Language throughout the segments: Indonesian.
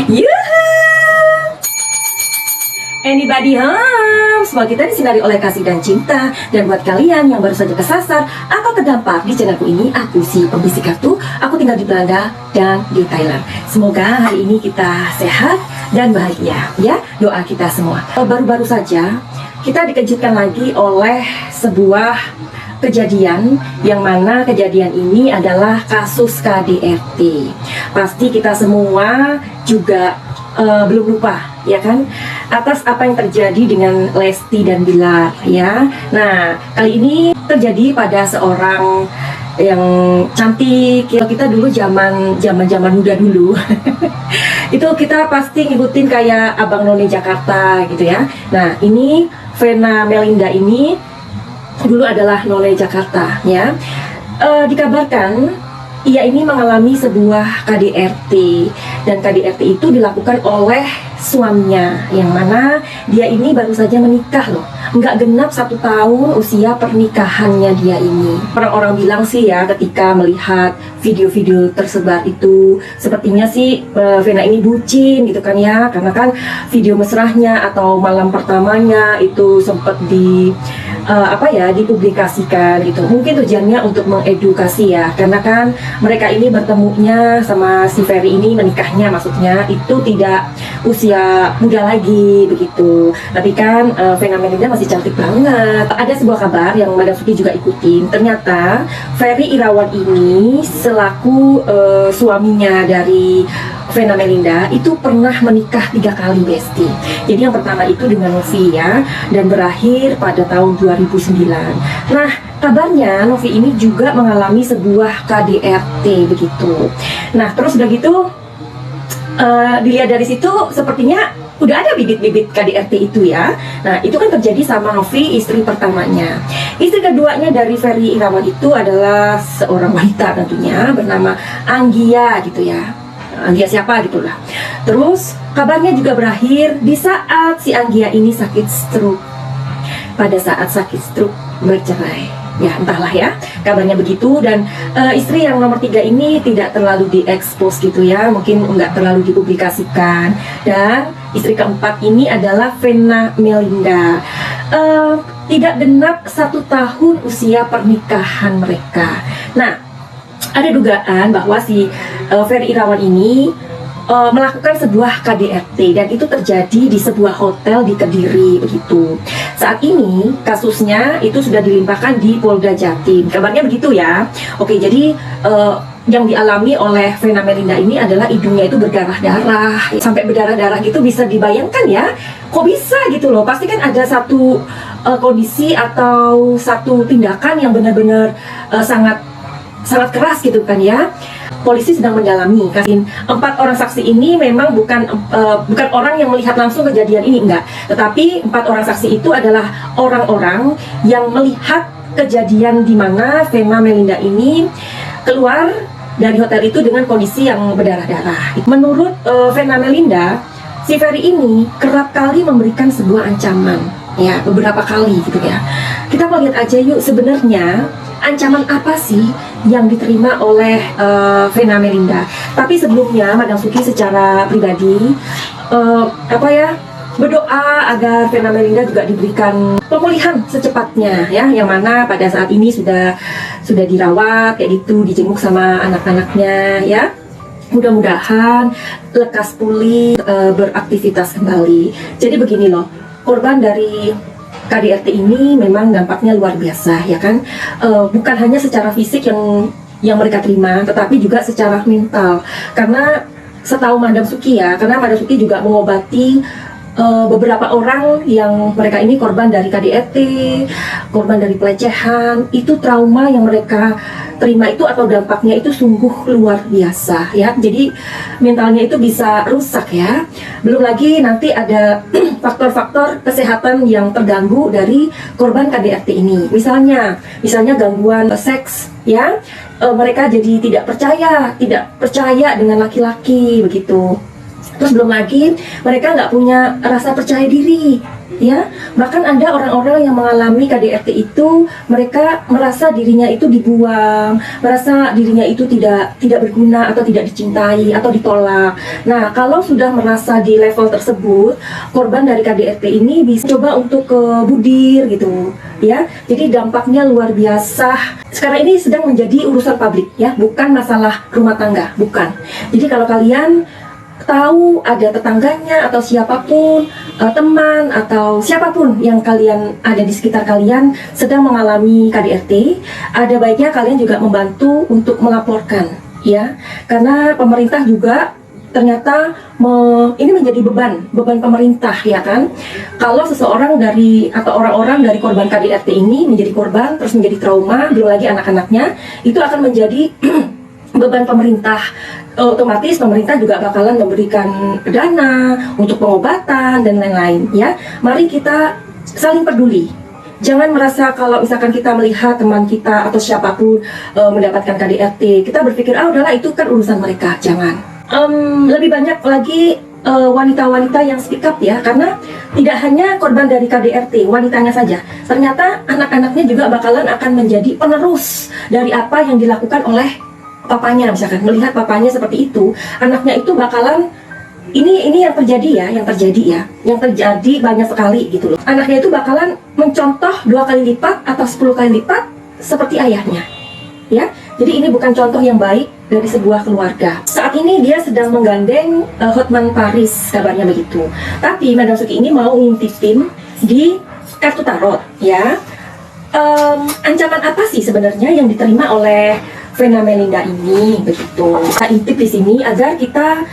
Yuhu! Anybody home? Semua kita disinari oleh kasih dan cinta. Dan buat kalian yang baru saja kesasar atau terdampak di channelku ini, aku si pembisik kartu. Aku tinggal di Belanda dan di Thailand. Semoga hari ini kita sehat dan bahagia, ya. Doa kita semua. Baru-baru saja kita dikejutkan lagi oleh sebuah kejadian, yang mana kejadian ini adalah kasus KDRT. Pasti kita semua juga belum lupa, ya kan, atas apa yang terjadi dengan Lesti dan Bilar, ya. Nah, kali ini terjadi pada seorang yang cantik. Kita dulu zaman muda dulu itu kita pasti ngikutin kayak Abang None Jakarta gitu ya. Nah, ini Vena Melinda ini dulu adalah None Jakarta, ya. Dikabarkan ia ini mengalami sebuah KDRT, dan KDRT itu dilakukan oleh suaminya, yang mana dia ini baru saja menikah loh, nggak genap 1 tahun usia pernikahannya dia ini. Orang-orang bilang sih ya, ketika melihat video-video tersebar itu, sepertinya sih Vena ini bucin gitu kan ya, karena kan video mesrahnya atau malam pertamanya itu sempat dipublikasikan gitu. Mungkin tujuannya untuk mengedukasi ya, karena kan mereka ini bertemunya sama si Ferry ini, menikahnya maksudnya itu tidak usia muda lagi begitu. Tapi kan Vena Melinda masih cantik banget. Ada sebuah kabar yang Madam Suki juga ikutin. Ternyata Ferry Irawan ini selaku suaminya dari Vena Melinda itu pernah menikah 3 kali, Besti. Jadi yang pertama itu dengan Novi ya, dan berakhir pada tahun 2009. Nah, kabarnya Novi ini juga mengalami sebuah KDRT begitu. Nah, terus udah gitu dilihat dari situ sepertinya udah ada bibit-bibit KDRT itu ya. Nah, itu kan terjadi sama Novi, istri pertamanya. Istri keduanya dari Ferry Irawan itu adalah seorang wanita tentunya, bernama Anggia gitu ya. Anggia siapa gitulah. Terus kabarnya juga berakhir di saat si Anggia ini sakit stroke. Pada saat sakit stroke bercerai. Ya entahlah ya, kabarnya begitu. Dan istri yang nomor 3 ini tidak terlalu diekspos gitu ya, mungkin nggak terlalu dipublikasikan. Dan istri keempat ini adalah Vena Melinda. Tidak genap 1 tahun usia pernikahan mereka. Nah, ada dugaan bahwa si Ferry Irawan ini melakukan sebuah KDRT, dan itu terjadi di sebuah hotel di Kediri begitu. Saat ini kasusnya itu sudah dilimpahkan di Polda Jatim. Kabarnya begitu ya. Oke, jadi yang dialami oleh Vena Melinda ini adalah hidungnya itu berdarah-darah, sampai berdarah-darah gitu. Bisa dibayangkan ya, kok bisa gitu loh. Pasti kan ada satu kondisi atau satu tindakan yang benar-benar sangat keras gitu kan ya. Polisi sedang mendalami. 4 orang saksi ini memang bukan orang yang melihat langsung kejadian ini, enggak. Tetapi 4 orang saksi itu adalah orang-orang yang melihat kejadian di mana Vena Melinda ini keluar dari hotel itu dengan kondisi yang berdarah-darah. Menurut Vena Melinda, si Ferry ini kerap kali memberikan sebuah ancaman, ya, beberapa kali gitu ya. Kita mau lihat aja yuk, sebenarnya ancaman apa sih yang diterima oleh Vena Melinda. Tapi sebelumnya Madam Suki secara pribadi berdoa agar Vena Melinda juga diberikan pemulihan secepatnya ya, yang mana pada saat ini sudah dirawat kayak gitu, dijenguk sama anak-anaknya ya. Mudah-mudahan lekas pulih, beraktivitas kembali. Jadi begini loh, korban dari KDRT ini memang dampaknya luar biasa ya kan. Bukan hanya secara fisik yang mereka terima, tetapi juga secara mental. Karena setahu Madam Suki ya, karena Madam Suki juga mengobati beberapa orang yang mereka ini korban dari KDRT, korban dari pelecehan. Itu trauma yang mereka terima itu atau dampaknya itu sungguh luar biasa ya. Jadi mentalnya itu bisa rusak ya. Belum lagi nanti ada faktor-faktor kesehatan yang terganggu dari korban KDRT ini. Misalnya gangguan seks ya. Mereka jadi tidak percaya dengan laki-laki begitu. Terus belum lagi mereka nggak punya rasa percaya diri, ya. Bahkan ada orang-orang yang mengalami KDRT itu mereka merasa dirinya itu dibuang, merasa dirinya itu tidak berguna atau tidak dicintai atau ditolak. Nah, kalau sudah merasa di level tersebut, korban dari KDRT ini bisa coba untuk ke budir gitu, ya. Jadi dampaknya luar biasa. Sekarang ini sedang menjadi urusan publik, ya, bukan masalah rumah tangga, bukan. Jadi kalau kalian tahu ada tetangganya atau siapapun, teman atau siapapun yang kalian ada di sekitar kalian sedang mengalami KDRT, ada baiknya kalian juga membantu untuk melaporkan, ya, karena pemerintah juga ternyata ini menjadi beban pemerintah, ya kan. Kalau seseorang dari atau orang-orang dari korban KDRT ini menjadi korban terus menjadi trauma, belum lagi anak-anaknya, itu akan menjadi beban pemerintah. Otomatis pemerintah juga bakalan memberikan dana untuk pengobatan dan lain-lain, ya. Mari kita saling peduli. Jangan merasa kalau misalkan kita melihat teman kita atau siapapun mendapatkan KDRT, kita berpikir udahlah itu kan urusan mereka. Jangan. Lebih banyak lagi wanita-wanita yang speak up, ya, karena tidak hanya korban dari KDRT wanitanya saja, ternyata anak-anaknya juga bakalan akan menjadi penerus dari apa yang dilakukan oleh papanya. Misalkan melihat papanya seperti itu, anaknya itu bakalan ini yang terjadi yang terjadi banyak sekali gitu loh. Anaknya itu bakalan mencontoh 2 kali lipat atau 10 kali lipat seperti ayahnya, ya. Jadi ini bukan contoh yang baik dari sebuah keluarga. Saat ini dia sedang menggandeng Hotman Paris, kabarnya begitu. Tapi Madam Suki ini mau ngintipin di kartu tarot, ya. Ancaman apa sih sebenarnya yang diterima oleh Vena Melinda ini, begitu. Kita intip di sini agar kita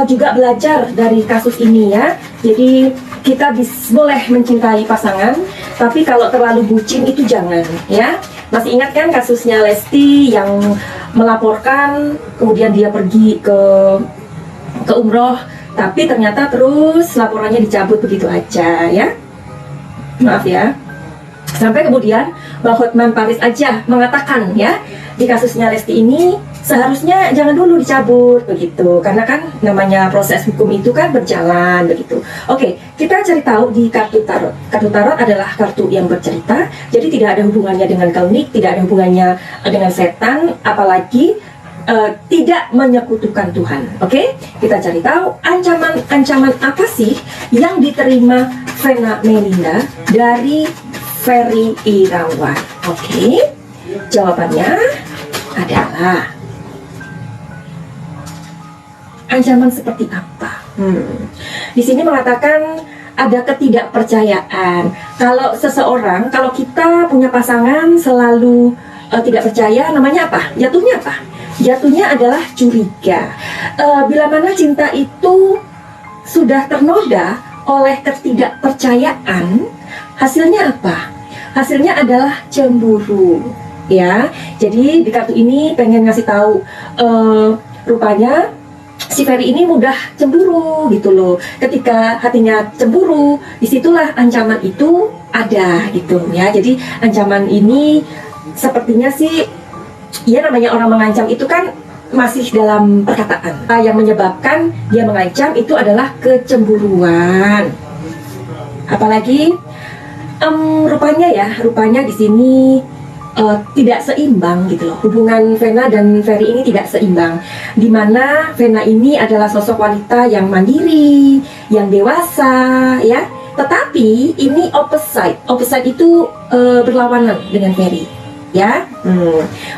juga belajar dari kasus ini, ya. Jadi kita boleh mencintai pasangan, tapi kalau terlalu bucin itu jangan, ya. Masih ingat kan kasusnya Lesti yang melaporkan, kemudian dia pergi ke umroh, tapi ternyata terus laporannya dicabut begitu aja, ya. Maaf ya. Sampai kemudian Bang Hotman Paris aja mengatakan, ya, di kasusnya Lesti ini seharusnya jangan dulu dicabut begitu, karena kan namanya proses hukum itu kan berjalan begitu. Oke, kita cari tahu di kartu tarot. Kartu tarot adalah kartu yang bercerita, jadi tidak ada hubungannya dengan klinik, tidak ada hubungannya dengan setan, apalagi tidak menyekutukan Tuhan. Oke, kita cari tahu ancaman apa sih yang diterima Vena Melinda dari Ferry Irawan. Oke, jawabannya adalah ancaman seperti apa? Di sini mengatakan ada ketidakpercayaan. Kalau kita punya pasangan selalu tidak percaya, namanya apa? Jatuhnya apa? Jatuhnya adalah curiga. Bila mana cinta itu sudah ternoda oleh ketidakpercayaan, hasilnya apa? Hasilnya adalah cemburu, ya. Jadi di kartu ini pengen ngasih tahu, rupanya si Ferry ini mudah cemburu gitu loh. Ketika hatinya cemburu, disitulah ancaman itu ada gitu, ya. Jadi ancaman ini sepertinya sih, ya, namanya orang mengancam itu kan masih dalam perkataan. Yang menyebabkan dia mengancam itu adalah kecemburuan. Apalagi rupanya di sini tidak seimbang gitu loh. Hubungan Vena dan Ferry ini tidak seimbang, dimana Vena ini adalah sosok wanita yang mandiri, yang dewasa, ya. Tetapi ini opposite itu berlawanan dengan Ferry, ya.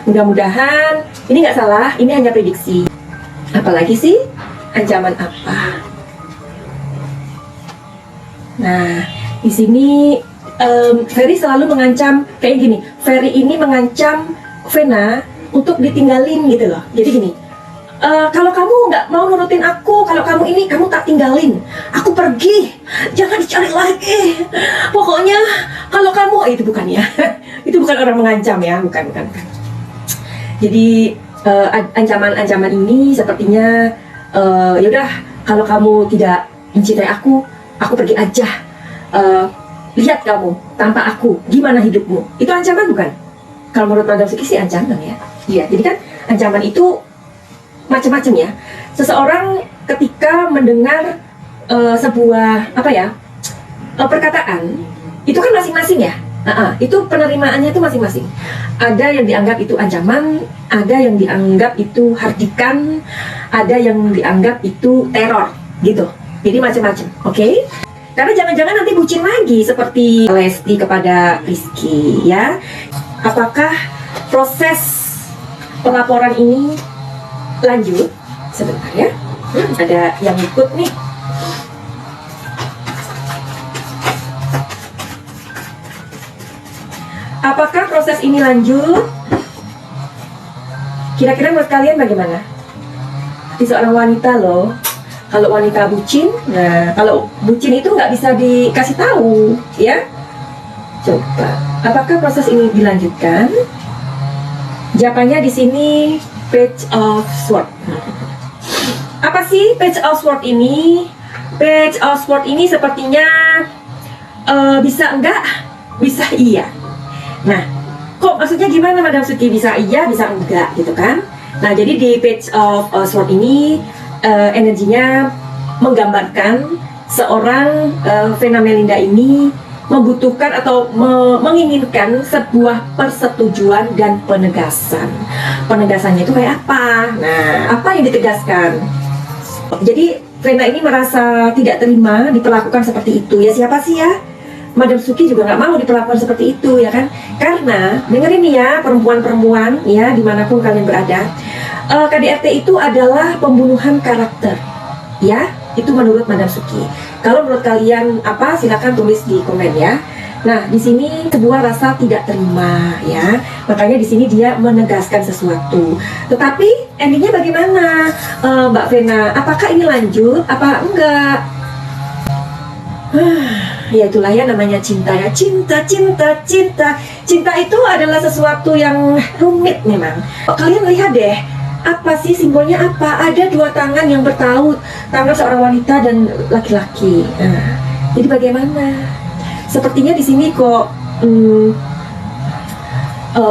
Mudah-mudahan ini nggak salah, ini hanya prediksi. Apalagi sih ancaman apa? Nah, di sini Ferry selalu mengancam kayak gini. Ferry ini mengancam Vena untuk ditinggalin gitu loh. Jadi gini, kalau kamu nggak mau nurutin aku, kalau kamu ini, kamu tak tinggalin, aku pergi, jangan dicari lagi. Pokoknya kalau kamu, itu bukan ya, itu bukan orang mengancam ya, bukan. Jadi ancaman-ancaman ini sepertinya yaudah, kalau kamu tidak mencintai aku pergi aja. Lihat kamu tanpa aku gimana hidupmu, itu ancaman bukan? Kalau menurut Madam Suki sih ancaman, ya. Iya, jadi kan ancaman itu macam-macam, ya. Seseorang ketika mendengar sebuah perkataan, itu kan masing-masing ya. Itu penerimaannya itu masing-masing. Ada yang dianggap itu ancaman, ada yang dianggap itu hardikan, ada yang dianggap itu teror, gitu. Jadi macam-macam, oke? Karena jangan-jangan nanti bucin lagi seperti Lesti kepada Rizky, ya. Apakah proses pelaporan ini lanjut? Sebentar ya. Ada yang ikut nih. Apakah proses ini lanjut? Kira-kira menurut kalian bagaimana? Di seorang wanita loh, kalau wanita bucin, nah kalau bucin itu nggak bisa dikasih tahu, ya. Coba, apakah proses ini dilanjutkan? Jawabannya di sini Page of Swords. Apa sih Page of Swords ini? Page of Swords ini sepertinya bisa enggak, bisa iya. Nah, kok maksudnya gimana Madam Suki? Bisa iya, bisa enggak gitu kan? Nah, jadi di Page of Swords ini energinya menggambarkan seorang Vena Melinda ini membutuhkan atau menginginkan sebuah persetujuan dan penegasan. Penegasannya itu kayak apa? Nah, apa yang ditegaskan? Jadi Vena ini merasa tidak terima diperlakukan seperti itu. Ya siapa sih ya? Madam Suki juga nggak mau diperlakukan seperti itu, ya kan? Karena dengerin nih ya, perempuan-perempuan ya dimanapun kalian berada, KDRT itu adalah pembunuhan karakter, ya. Itu menurut Madam Suki. Kalau menurut kalian apa? Silakan tulis di komen ya. Nah, di sini sebuah rasa tidak terima, ya. Makanya di sini dia menegaskan sesuatu. Tetapi endingnya bagaimana, Mbak Vena? Apakah ini lanjut? Apa enggak? Ya itulah ya namanya cinta ya. Cinta itu adalah sesuatu yang rumit memang. Kalian lihat deh, apa sih simbolnya apa? Ada dua tangan yang bertaut, tangan seorang wanita dan laki-laki. Nah, jadi bagaimana? Sepertinya di sini kok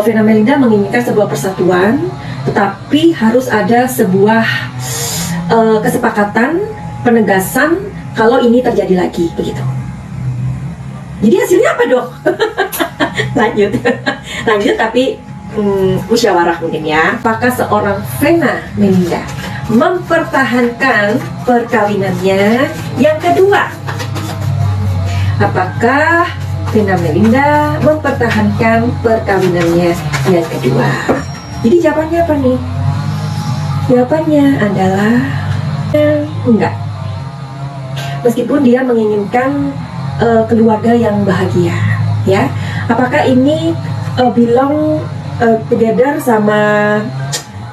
Vena Melinda menginginkan sebuah persatuan, tetapi harus ada sebuah kesepakatan, penegasan kalau ini terjadi lagi, begitu. Jadi hasilnya apa dong? Lanjut tapi musyawarah mungkin ya. Apakah seorang Vena Melinda mempertahankan perkawinannya yang kedua? Apakah Vena Melinda mempertahankan perkawinannya yang kedua? Jadi jawabannya apa nih? Jawabannya adalah enggak. Meskipun dia menginginkan keluarga yang bahagia, ya. Apakah ini belong together sama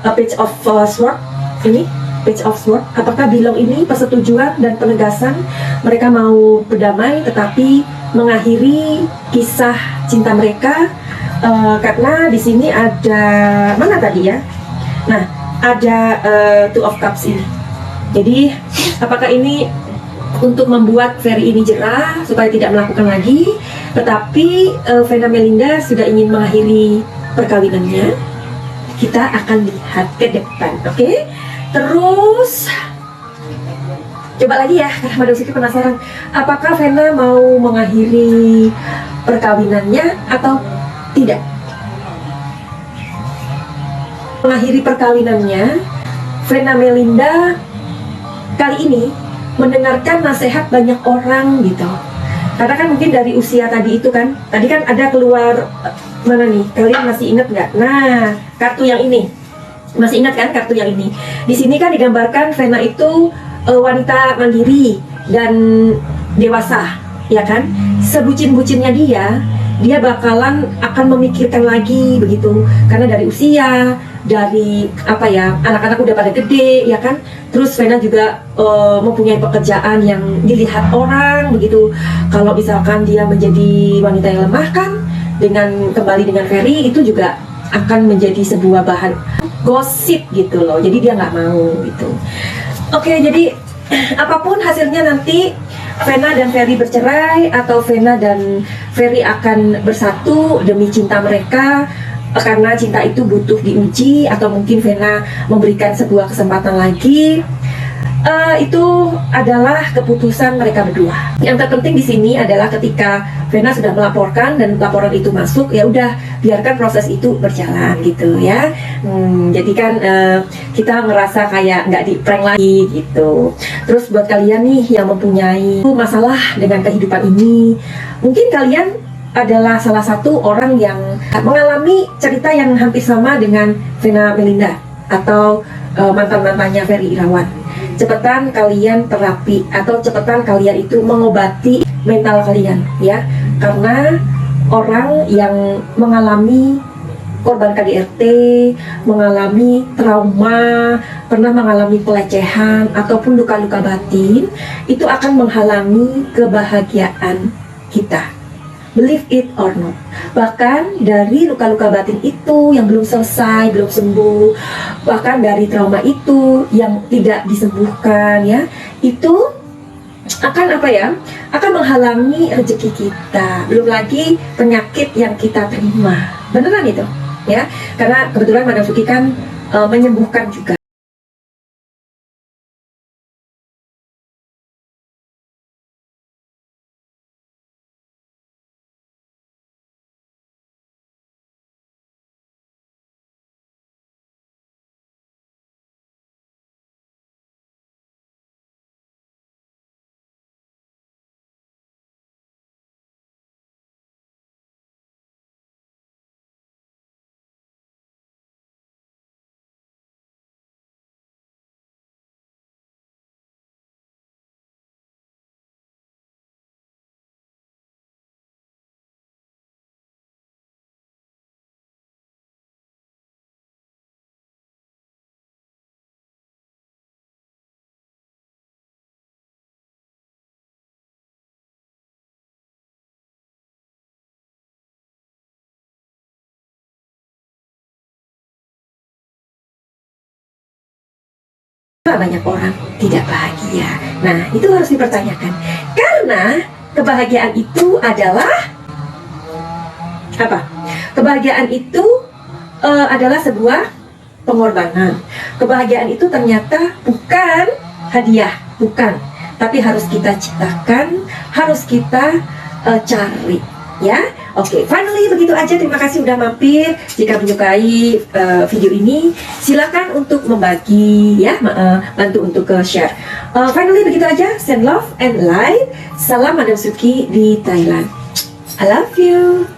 Page of Swords ini? Page of Swords, apakah belong ini persetujuan dan penegasan mereka mau berdamai tetapi mengakhiri kisah cinta mereka? Karena di sini ada mana tadi ya? Nah, ada Two of Cups ini. Jadi apakah ini untuk membuat Ferry ini jerah supaya tidak melakukan lagi, tetapi Vena Melinda sudah ingin mengakhiri perkawinannya? Kita akan lihat ke depan, oke? Terus coba lagi ya, karena Madam Suki penasaran, apakah Vena mau mengakhiri perkawinannya atau tidak? Mengakhiri perkawinannya, Vena Melinda kali ini mendengarkan nasihat banyak orang gitu. Karena kan mungkin dari usia tadi itu kan, tadi kan ada keluar mana nih? Kalian masih ingat nggak? Nah, kartu yang ini. Masih ingat kan kartu yang ini? Di sini kan digambarkan Vena itu wanita mandiri dan dewasa, ya kan? Sebucin-bucinnya dia bakalan akan memikirkan lagi begitu. Karena dari usia, dari apa ya, anak-anak udah pada gede, ya kan? Terus Vena juga mempunyai pekerjaan yang dilihat orang begitu. Kalau misalkan dia menjadi wanita yang lemah kan, dengan kembali dengan Ferry itu juga akan menjadi sebuah bahan gosip gitu loh. Jadi dia nggak mau gitu. Oke, jadi apapun hasilnya nanti, Vena dan Ferry bercerai atau Vena dan Ferry akan bersatu demi cinta mereka, karena cinta itu butuh diuji, atau mungkin Vena memberikan sebuah kesempatan lagi. Itu adalah keputusan mereka berdua. Yang terpenting di sini adalah ketika Vena sudah melaporkan dan laporan itu masuk, ya udah biarkan proses itu berjalan gitu ya. Jadi kan kita ngerasa kayak nggak di prank lagi gitu. Terus buat kalian nih yang mempunyai masalah dengan kehidupan ini, mungkin kalian adalah salah satu orang yang mengalami cerita yang hampir sama dengan Vena Melinda atau mantan-mantannya Ferry Irawan. Cepetan kalian terapi atau cepetan kalian itu mengobati mental kalian ya, karena orang yang mengalami korban KDRT, mengalami trauma, pernah mengalami pelecehan ataupun luka-luka batin, itu akan menghalangi kebahagiaan kita. Believe it or not. Bahkan dari luka-luka batin itu yang belum selesai, belum sembuh, bahkan dari trauma itu yang tidak disembuhkan ya, itu akan apa ya? Akan menghalangi rezeki kita. Belum lagi penyakit yang kita terima. Beneran itu ya. Karena kebetulan Madam Suki kan menyembuhkan juga. Banyak orang tidak bahagia. Nah, itu harus dipertanyakan. Karena kebahagiaan itu adalah apa? Kebahagiaan itu adalah sebuah pengorbanan. Kebahagiaan itu ternyata bukan hadiah, bukan. Tapi harus kita ciptakan, harus kita cari. Ya, oke. Finally begitu aja. Terima kasih udah mampir. Jika menyukai video ini, silakan untuk membagi ya, bantu untuk share. Finally begitu aja. Send love and light. Salam Madam Suki di Thailand. I love you.